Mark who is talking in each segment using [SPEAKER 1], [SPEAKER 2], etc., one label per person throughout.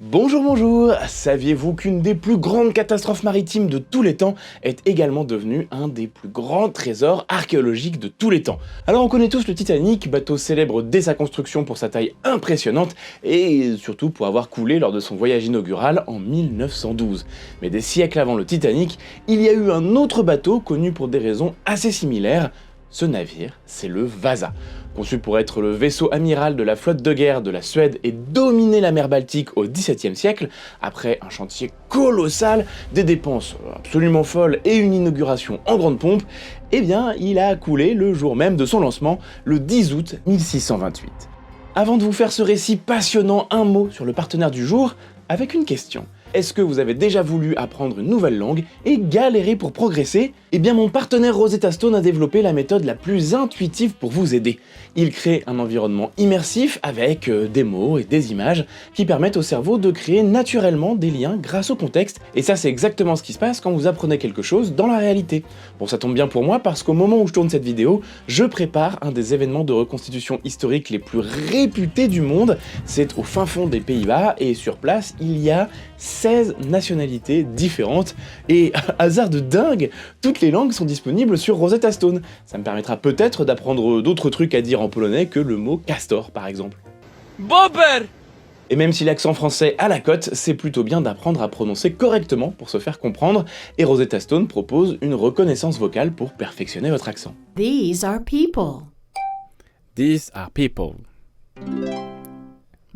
[SPEAKER 1] Bonjour, bonjour! Saviez-vous qu'une des plus grandes catastrophes maritimes de tous les temps est également devenue un des plus grands trésors archéologiques de tous les temps? Alors on connaît tous le Titanic, bateau célèbre dès sa construction pour sa taille impressionnante et surtout pour avoir coulé lors de son voyage inaugural en 1912. Mais des siècles avant le Titanic, il y a eu un autre bateau connu pour des raisons assez similaires. Ce navire, c'est le Vasa. Conçu pour être le vaisseau amiral de la flotte de guerre de la Suède et dominer la mer Baltique au XVIIe siècle, après un chantier colossal, des dépenses absolument folles et une inauguration en grande pompe, eh bien, il a coulé le jour même de son lancement, le 10 août 1628. Avant de vous faire ce récit passionnant, un mot sur le partenaire du jour, avec une question. Est-ce que vous avez déjà voulu apprendre une nouvelle langue et galérer pour progresser? Eh bien mon partenaire Rosetta Stone a développé la méthode la plus intuitive pour vous aider. Il crée un environnement immersif avec des mots et des images qui permettent au cerveau de créer naturellement des liens grâce au contexte, et ça c'est exactement ce qui se passe quand vous apprenez quelque chose dans la réalité. Bon, ça tombe bien pour moi parce qu'au moment où je tourne cette vidéo, je prépare un des événements de reconstitution historique les plus réputés du monde. C'est au fin fond des Pays-Bas et sur place il y a 16 nationalités différentes et, hasard de dingue, toutes les langues sont disponibles sur Rosetta Stone. Ça me permettra peut-être d'apprendre d'autres trucs à dire en polonais que le mot castor par exemple.
[SPEAKER 2] Bober!
[SPEAKER 1] Et même si l'accent français a la cote, c'est plutôt bien d'apprendre à prononcer correctement pour se faire comprendre, et Rosetta Stone propose une reconnaissance vocale pour perfectionner votre accent.
[SPEAKER 3] These are people.
[SPEAKER 2] These are people.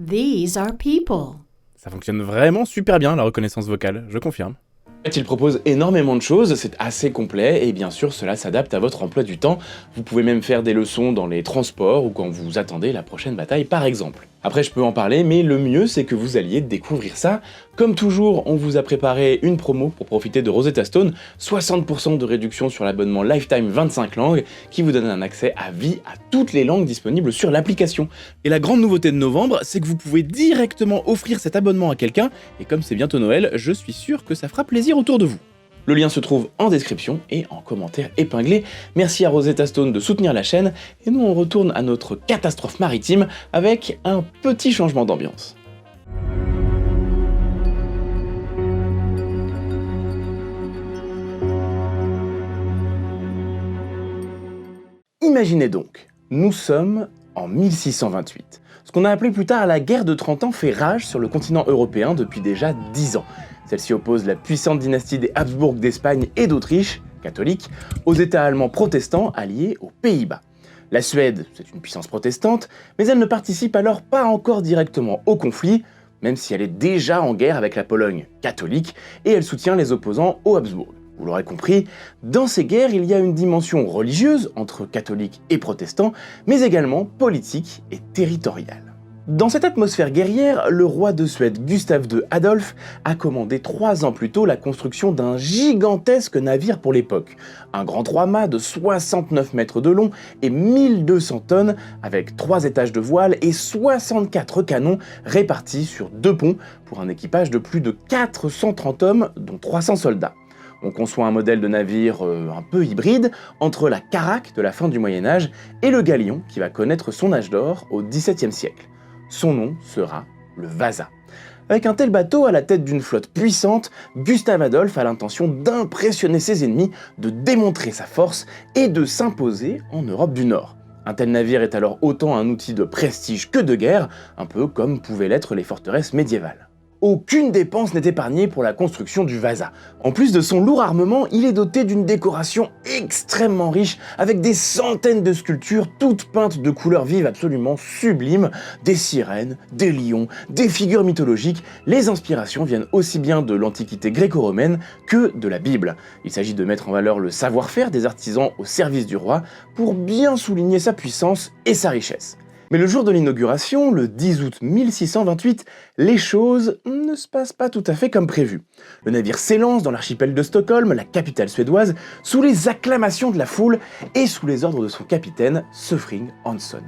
[SPEAKER 3] These are people.
[SPEAKER 2] Ça fonctionne vraiment super bien la reconnaissance vocale, je confirme.
[SPEAKER 1] En fait, il propose énormément de choses, c'est assez complet et bien sûr cela s'adapte à votre emploi du temps. Vous pouvez même faire des leçons dans les transports ou quand vous attendez la prochaine bataille par exemple. Après je peux en parler, mais le mieux c'est que vous alliez découvrir ça. Comme toujours, on vous a préparé une promo pour profiter de Rosetta Stone, 60% de réduction sur l'abonnement Lifetime 25 langues, qui vous donne un accès à vie à toutes les langues disponibles sur l'application. Et la grande nouveauté de novembre, c'est que vous pouvez directement offrir cet abonnement à quelqu'un, et comme c'est bientôt Noël, je suis sûr que ça fera plaisir autour de vous. Le lien se trouve en description et en commentaire épinglé. Merci à Rosetta Stone de soutenir la chaîne, et nous on retourne à notre catastrophe maritime avec un petit changement d'ambiance. Imaginez donc, nous sommes en 1628. Ce qu'on a appelé plus tard la guerre de 30 ans fait rage sur le continent européen depuis déjà 10 ans. Celle-ci oppose la puissante dynastie des Habsbourg d'Espagne et d'Autriche, catholiques, aux États allemands protestants alliés aux Pays-Bas. La Suède, c'est une puissance protestante, mais elle ne participe alors pas encore directement au conflit, même si elle est déjà en guerre avec la Pologne, catholique, et elle soutient les opposants aux Habsbourg. Vous l'aurez compris, dans ces guerres, il y a une dimension religieuse entre catholiques et protestants, mais également politique et territoriale. Dans cette atmosphère guerrière, le roi de Suède Gustave II Adolphe a commandé 3 ans plus tôt la construction d'un gigantesque navire pour l'époque, un grand 3-mâts de 69 mètres de long et 1200 tonnes, avec 3 étages de voile et 64 canons répartis sur 2 ponts pour un équipage de plus de 430 hommes, dont 300 soldats. On conçoit un modèle de navire un peu hybride entre la caraque de la fin du Moyen-Âge et le galion qui va connaître son âge d'or au XVIIe siècle. Son nom sera le Vasa. Avec un tel bateau à la tête d'une flotte puissante, Gustave Adolphe a l'intention d'impressionner ses ennemis, de démontrer sa force et de s'imposer en Europe du Nord. Un tel navire est alors autant un outil de prestige que de guerre, un peu comme pouvaient l'être les forteresses médiévales. Aucune dépense n'est épargnée pour la construction du Vasa. En plus de son lourd armement, il est doté d'une décoration extrêmement riche, avec des centaines de sculptures toutes peintes de couleurs vives absolument sublimes, des sirènes, des lions, des figures mythologiques. Les inspirations viennent aussi bien de l'Antiquité gréco-romaine que de la Bible. Il s'agit de mettre en valeur le savoir-faire des artisans au service du roi pour bien souligner sa puissance et sa richesse. Mais le jour de l'inauguration, le 10 août 1628, les choses ne se passent pas tout à fait comme prévu. Le navire s'élance dans l'archipel de Stockholm, la capitale suédoise, sous les acclamations de la foule et sous les ordres de son capitaine, Sofring Hansson.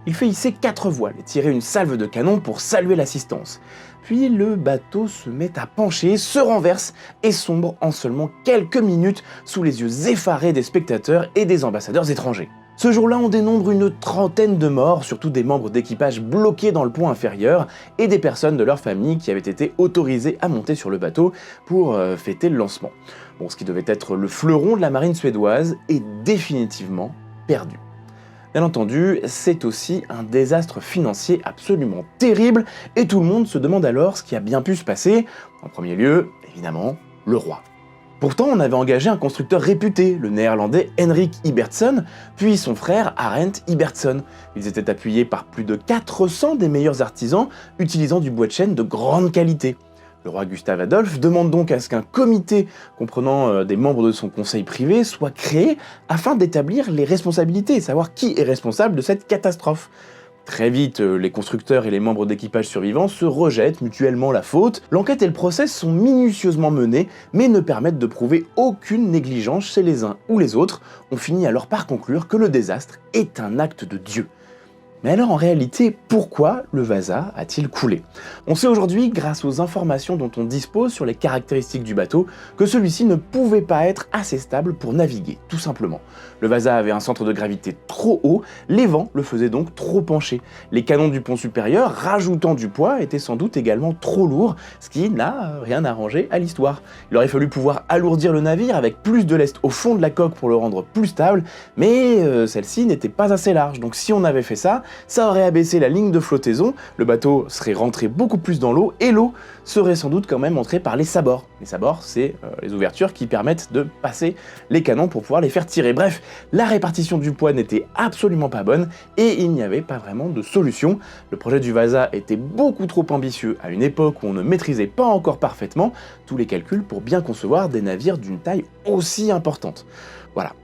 [SPEAKER 1] Il fait hisser 4 voiles et tirer une salve de canon pour saluer l'assistance. Puis le bateau se met à pencher, se renverse et sombre en seulement quelques minutes sous les yeux effarés des spectateurs et des ambassadeurs étrangers. Ce jour-là, on dénombre une trentaine de morts, surtout des membres d'équipage bloqués dans le pont inférieur et des personnes de leur famille qui avaient été autorisées à monter sur le bateau pour fêter le lancement. Bon, ce qui devait être le fleuron de la marine suédoise est définitivement perdu. Bien entendu, c'est aussi un désastre financier absolument terrible et tout le monde se demande alors ce qui a bien pu se passer. En premier lieu, évidemment, le roi. Pourtant, on avait engagé un constructeur réputé, le néerlandais Henrik Ibertsson, puis son frère Arent Ibertsson. Ils étaient appuyés par plus de 400 des meilleurs artisans utilisant du bois de chêne de grande qualité. Le roi Gustave Adolphe demande donc à ce qu'un comité comprenant des membres de son conseil privé soit créé afin d'établir les responsabilités, savoir qui est responsable de cette catastrophe. Très vite, les constructeurs et les membres d'équipage survivants se rejettent mutuellement la faute. L'enquête et le procès sont minutieusement menés, mais ne permettent de prouver aucune négligence chez les uns ou les autres. On finit alors par conclure que le désastre est un acte de Dieu. Mais alors en réalité, pourquoi le Vasa a-t-il coulé? On sait aujourd'hui, grâce aux informations dont on dispose sur les caractéristiques du bateau, que celui-ci ne pouvait pas être assez stable pour naviguer, tout simplement. Le Vasa avait un centre de gravité trop haut, les vents le faisaient donc trop pencher. Les canons du pont supérieur, rajoutant du poids, étaient sans doute également trop lourds, ce qui n'a rien arrangé à l'histoire. Il aurait fallu pouvoir alourdir le navire avec plus de lest au fond de la coque pour le rendre plus stable, mais celle-ci n'était pas assez large, donc si on avait fait ça, ça aurait abaissé la ligne de flottaison, le bateau serait rentré beaucoup plus dans l'eau et l'eau serait sans doute quand même entrée par les sabords. Les sabords, c'est les ouvertures qui permettent de passer les canons pour pouvoir les faire tirer. Bref, la répartition du poids n'était absolument pas bonne et il n'y avait pas vraiment de solution. Le projet du Vasa était beaucoup trop ambitieux à une époque où on ne maîtrisait pas encore parfaitement tous les calculs pour bien concevoir des navires d'une taille aussi importante. Voilà.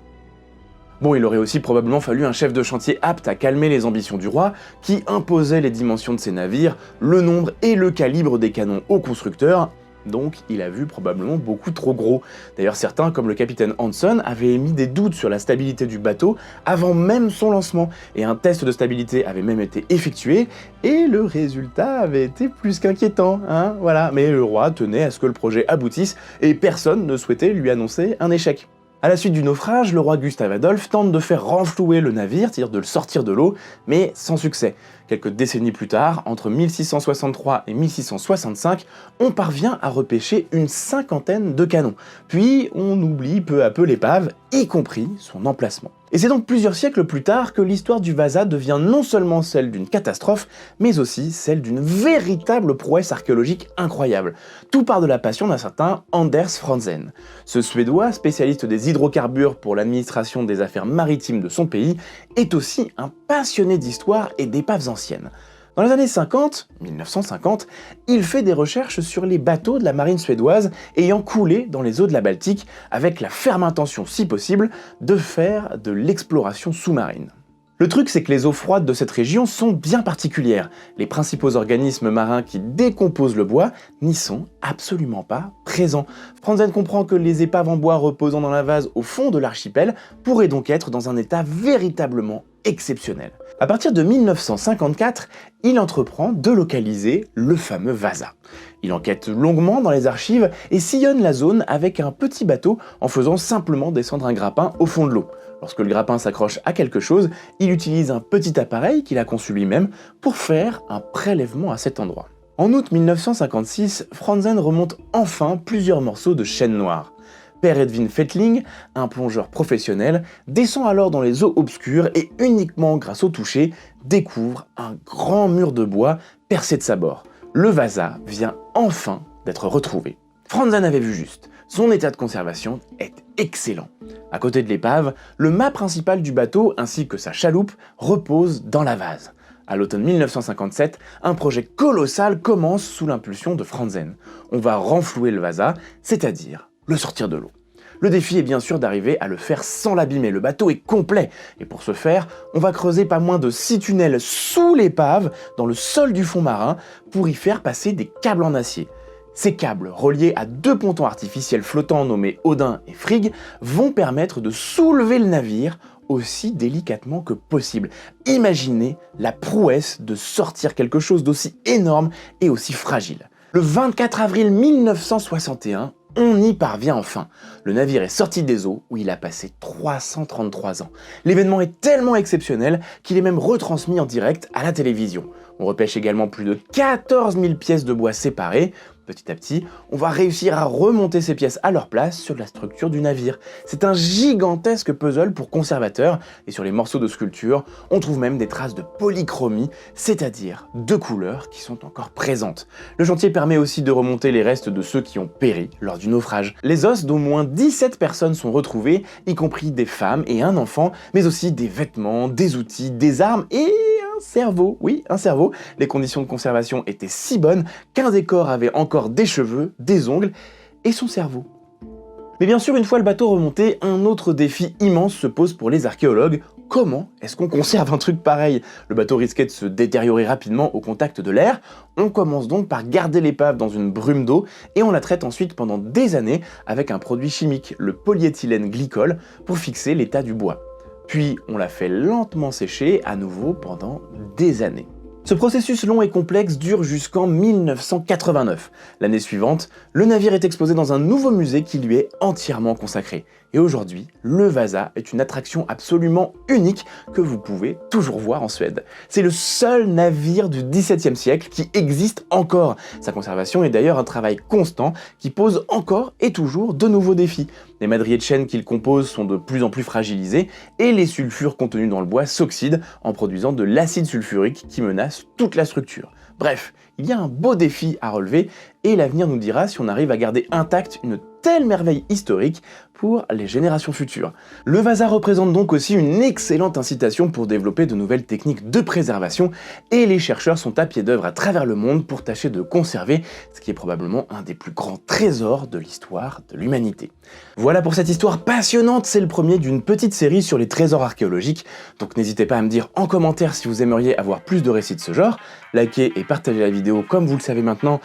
[SPEAKER 1] Bon, il aurait aussi probablement fallu un chef de chantier apte à calmer les ambitions du roi, qui imposait les dimensions de ses navires, le nombre et le calibre des canons au constructeur, donc il a vu probablement beaucoup trop gros. D'ailleurs certains, comme le capitaine Hansen, avaient émis des doutes sur la stabilité du bateau avant même son lancement, et un test de stabilité avait même été effectué, et le résultat avait été plus qu'inquiétant, hein, voilà. Mais le roi tenait à ce que le projet aboutisse, et personne ne souhaitait lui annoncer un échec. À la suite du naufrage, le roi Gustave Adolphe tente de faire renflouer le navire, c'est-à-dire de le sortir de l'eau, mais sans succès. Quelques décennies plus tard, entre 1663 et 1665, on parvient à repêcher une cinquantaine de canons. Puis on oublie peu à peu l'épave, y compris son emplacement. Et c'est donc plusieurs siècles plus tard que l'histoire du Vasa devient non seulement celle d'une catastrophe, mais aussi celle d'une véritable prouesse archéologique incroyable. Tout part de la passion d'un certain Anders Franzen. Ce Suédois, spécialiste des hydrocarbures pour l'administration des affaires maritimes de son pays, est aussi un passionné d'histoire et d'épaves anciennes. Dans les années 1950, il fait des recherches sur les bateaux de la marine suédoise ayant coulé dans les eaux de la Baltique, avec la ferme intention, si possible, de faire de l'exploration sous-marine. Le truc, c'est que les eaux froides de cette région sont bien particulières. Les principaux organismes marins qui décomposent le bois n'y sont absolument pas présents. Franzen comprend que les épaves en bois reposant dans la vase au fond de l'archipel pourraient donc être dans un état véritablement exceptionnel. À partir de 1954, il entreprend de localiser le fameux Vasa. Il enquête longuement dans les archives et sillonne la zone avec un petit bateau en faisant simplement descendre un grappin au fond de l'eau. Lorsque le grappin s'accroche à quelque chose, il utilise un petit appareil qu'il a conçu lui-même pour faire un prélèvement à cet endroit. En août 1956, Franzen remonte enfin plusieurs morceaux de chêne noir. Per Edvin Fettling, un plongeur professionnel, descend alors dans les eaux obscures et uniquement grâce au toucher, découvre un grand mur de bois percé de sabords. Le Vasa vient enfin d'être retrouvé. Franzen avait vu juste. Son état de conservation est excellent. À côté de l'épave, le mât principal du bateau ainsi que sa chaloupe reposent dans la vase. À l'automne 1957, un projet colossal commence sous l'impulsion de Franzen. On va renflouer le Vasa, c'est-à-dire le sortir de l'eau. Le défi est bien sûr d'arriver à le faire sans l'abîmer, le bateau est complet, et pour ce faire, on va creuser pas moins de 6 tunnels sous l'épave, dans le sol du fond marin, pour y faire passer des câbles en acier. Ces câbles, reliés à 2 pontons artificiels flottants nommés Odin et Frigg, vont permettre de soulever le navire aussi délicatement que possible. Imaginez la prouesse de sortir quelque chose d'aussi énorme et aussi fragile. Le 24 avril 1961, On y parvient enfin. Le navire est sorti des eaux où il a passé 333 ans. L'événement est tellement exceptionnel qu'il est même retransmis en direct à la télévision. On repêche également plus de 14 000 pièces de bois séparées. Petit à petit, on va réussir à remonter ces pièces à leur place sur la structure du navire. C'est un gigantesque puzzle pour conservateurs, et sur les morceaux de sculpture, on trouve même des traces de polychromie, c'est-à-dire de couleurs qui sont encore présentes. Le chantier permet aussi de remonter les restes de ceux qui ont péri lors du naufrage. Les os d'au moins 17 personnes sont retrouvés, y compris des femmes et un enfant, mais aussi des vêtements, des outils, des armes et un cerveau. Oui, un cerveau. Les conditions de conservation étaient si bonnes qu'un des corps avait encore des cheveux, des ongles et son cerveau. Mais bien sûr, une fois le bateau remonté, un autre défi immense se pose pour les archéologues. Comment est-ce qu'on conserve un truc pareil? Le bateau risquait de se détériorer rapidement au contact de l'air. On commence donc par garder l'épave dans une brume d'eau et on la traite ensuite pendant des années avec un produit chimique, le polyéthylène glycol, pour fixer l'état du bois. Puis on la fait lentement sécher à nouveau pendant des années. Ce processus long et complexe dure jusqu'en 1989. L'année suivante, le navire est exposé dans un nouveau musée qui lui est entièrement consacré. Et aujourd'hui, le Vasa est une attraction absolument unique que vous pouvez toujours voir en Suède. C'est le seul navire du XVIIe siècle qui existe encore. Sa conservation est d'ailleurs un travail constant qui pose encore et toujours de nouveaux défis. Les madriers de chêne qu'il compose sont de plus en plus fragilisés et les sulfures contenus dans le bois s'oxydent en produisant de l'acide sulfurique qui menace toute la structure. Bref, il y a un beau défi à relever et l'avenir nous dira si on arrive à garder intacte une telle merveille historique pour les générations futures. Le Vasa représente donc aussi une excellente incitation pour développer de nouvelles techniques de préservation et les chercheurs sont à pied d'œuvre à travers le monde pour tâcher de conserver ce qui est probablement un des plus grands trésors de l'histoire de l'humanité. Voilà pour cette histoire passionnante, c'est le premier d'une petite série sur les trésors archéologiques, donc n'hésitez pas à me dire en commentaire si vous aimeriez avoir plus de récits de ce genre, likez et partagez la vidéo comme vous le savez maintenant,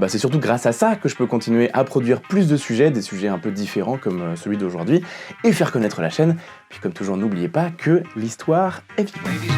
[SPEAKER 1] c'est surtout grâce à ça que je peux continuer à produire plus de sujets, des sujets un peu différents comme celui d'aujourd'hui, et faire connaître la chaîne. Puis comme toujours, n'oubliez pas que l'histoire est vivante.